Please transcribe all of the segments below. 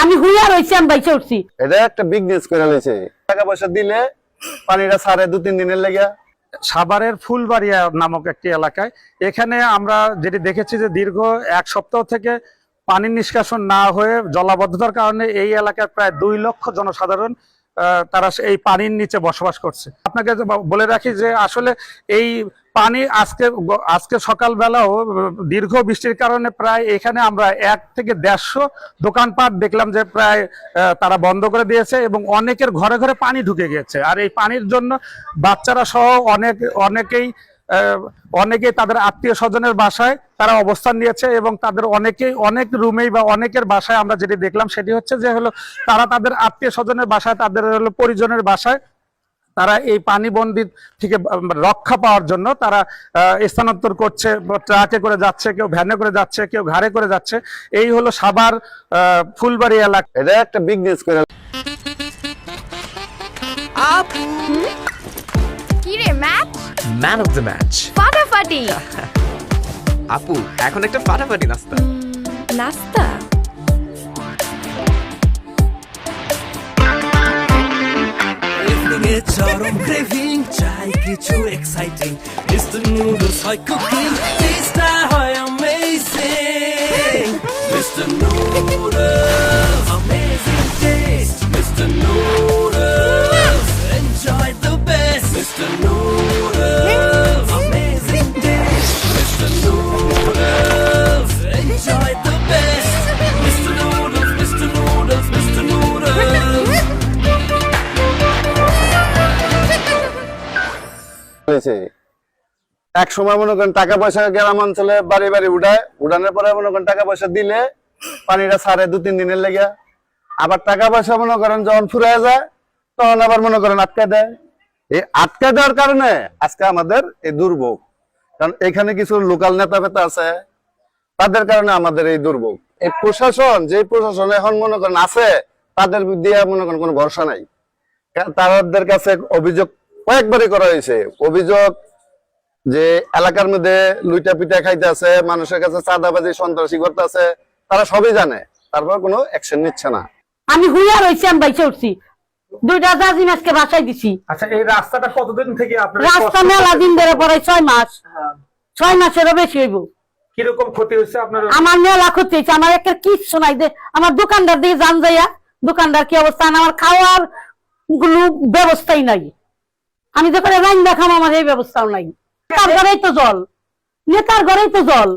আমি হুইয়া রইছি, আমি বাইচে উঠছি। এটা একটা বিজনেস করে লইছে, টাকা পয়সা দিলে পানিটা ছাড়ে 2-3 দিনের লেগে। সাভারের ফুলবাড়িয়া নামক একটি এলাকায় এখানে আমরা যেটি দেখেছি যে দীর্ঘ 1 সপ্তাহ থেকে পানি নিষ্কাশন না হয়ে জলাবদ্ধতার কারণে এই এলাকায় প্রায় 2 লক্ষ জনসাধারণ তারা এই পানির নিচে বসবাস করছে। আপনাকে বলে রাখি যে আসলে এই পানি আজকে সকালবেলাও দীর্ঘ বৃষ্টির কারণে প্রায় এখানে আমরা 1 থেকে 150 দোকানপাট দেখলাম যে প্রায় তারা বন্ধ করে দিয়েছে এবং অনেকের ঘরে ঘরে পানি ঢুকে গিয়েছে। আর এই পানির জন্য বাচ্চারা সহ অনেকেই তাদের আত্মীয় স্বজনের বাসায় তারা অবস্থান নিয়েছে এবং তাদের অনেক রুমেই বা অনেকের বাসায় আমরা যেটি দেখলাম সেটি হচ্ছে যে তারা তাদের আত্মীয় স্বজনের বাসায়, তাদের পরিজনের বাসায় তারা এই পানিবন্দী থেকে রক্ষা পাওয়ার জন্য তারা স্থানান্তর করছে, ট্রাকে করে যাচ্ছে, কেউ ভ্যানে করে যাচ্ছে, কেউ ঘাড়ে করে যাচ্ছে। এই হলো সাভার ফুলবাড়ি এলাকা। এটা একটা বিজনেস করে। কি রে match? Man of the match ফাটাফাটি। আপু এখন একটা ফাটাফাটি নাস্তা। নাস্তা? চরম ক্রেভিং চাই কিছু এক্সাইটিং, মিস্টার নুডলস হয় কুকিং, টেস্টটা হয় amazing, mister noodles amazing test, mister noodles enjoy the best, mister noodles amazing test, mister noodles enjoy the best, mister noodles, mister noodles, mister noodles. এক সময় মনে করেন টাকা পয়সা গ্রাম অঞ্চলে বাড়ি বাড়ি উঠানোর পরে মনে করেন টাকা পয়সা দিলে পানিটা ছাড়ে 2-3 দিনের লেগে। আবার টাকা পয়সা মনে করেন যখন ফুরায় যায় তখন আবার মনে করেন আটকে দেয়। এই আটকে দেওয়ার কারণে আজকে আমাদের এই দুর্ভোগ। কারণ এখানে কিছু লোকাল নেতা ফেতা আছে, তাদের কারণে আমাদের এই দুর্ভোগ। এই প্রশাসন, যে প্রশাসন এখন মনে করেন আছে, তাদের দিয়ে মনে করেন কোনো ভরসা নাই। তাদের কাছে অভিযোগ কয়েকবারই করা হয়েছে, অভিযোগ যে এলাকার মধ্যে লুইটা পিঠা খাইতে আছে, মানুষের কাছে চাঁদাবাজি সন্ত্রাসী করতে আছে, তারা সবই জানে, তারপর কোনো অ্যাকশন নিচ্ছে না। আমি হুইয়া রইছি, আমি বাইচে উঠছি। 2টা জাজি মাছকে বাসায় দিছি। আচ্ছা, এই রাস্তাটা কতদিন থেকে আপনার? রাস্তা মেলা দিন ধরে পরে 6 মাস। 6 মাসেরও বেশি হইব। কিরকম ক্ষতি হয়েছে আপনার? আমার মেলা ক্ষতি হয়েছে। আমার একটা কিচ্ছু নাই। আমার দোকানদার দিয়ে জান যাইয়া, দোকানদার কি অবস্থা, আমার খাওয়ার কোনো ব্যবস্থাই নাই। আমি যখন রাইন দেখাম আমার এই ব্যবস্থাও নাই। নেতার ঘরেই তো জল, নেতার ঘরেই তো জল।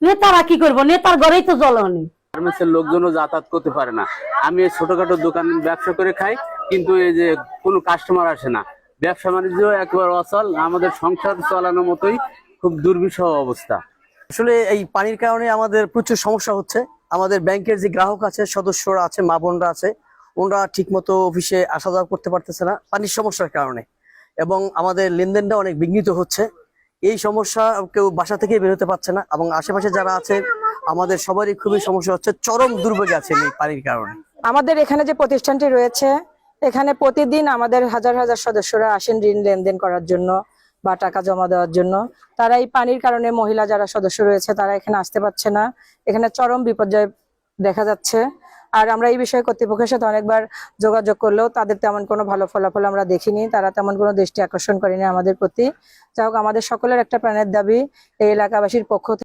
নেতারা কি করবো? নেতার ঘরেই তো জল হয়নি। গার্মেন্টসের লোকজনও যাতায়াত করতে পারে না। আমি এই ছোটখাটো দোকান ব্যবসা করে খাই, কিন্তু এই যে কোনো কাস্টমার আসে না, ব্যবসা বাণিজ্য একেবারে অচল, আমাদের সংসার চালানোর মতোই খুব দুর্বিষহ অবস্থা। আসলে এই পানির কারণে আমাদের প্রচুর সমস্যা হচ্ছে। আমাদের ব্যাংকের যে গ্রাহক আছে, সদস্যরা আছে, মা বোনরা আছে, ওনারা ঠিক মতো অফিসে আসা যাওয়া করতে পারতেছে না পানির সমস্যার কারণে, এবং আমাদের লেনদেনটা অনেক বিঘ্নিত হচ্ছে। এই সমস্যা কেউ বাসা থেকে বেরোতে পারছে না, এবং আশেপাশে যারা আছে আমাদের সবারই খুবই সমস্যা হচ্ছে, চরম দুর্ভোগে আছে এই পানির কারণে। আমাদের এখানে যে প্রতিষ্ঠানটি রয়েছে, এখানে প্রতিদিন আমাদের হাজার হাজার সদস্যরা আসেন ঋণ লেনদেন করার জন্য বা টাকা জমা দেওয়ার জন্য। তারা এই পানির কারণে, মহিলা যারা সদস্য রয়েছে তারা এখানে আসতে পারছে না। এখানে চরম বিপর্যয় দেখা যাচ্ছে। আর আমরা এই বিষয়ে কর্তৃপক্ষের সাথে অনেকবার যোগাযোগ করলেও তাদের তেমন কোনো ভালো ফলাফল আমরা দেখিনি। তারা তেমন কোনো দৃষ্টি আকর্ষণ করেনি আমাদের প্রতি। যাই হোক, আমাদের সকলের একটা প্রাণের দাবি এই এলাকাবাসীর পক্ষ থেকে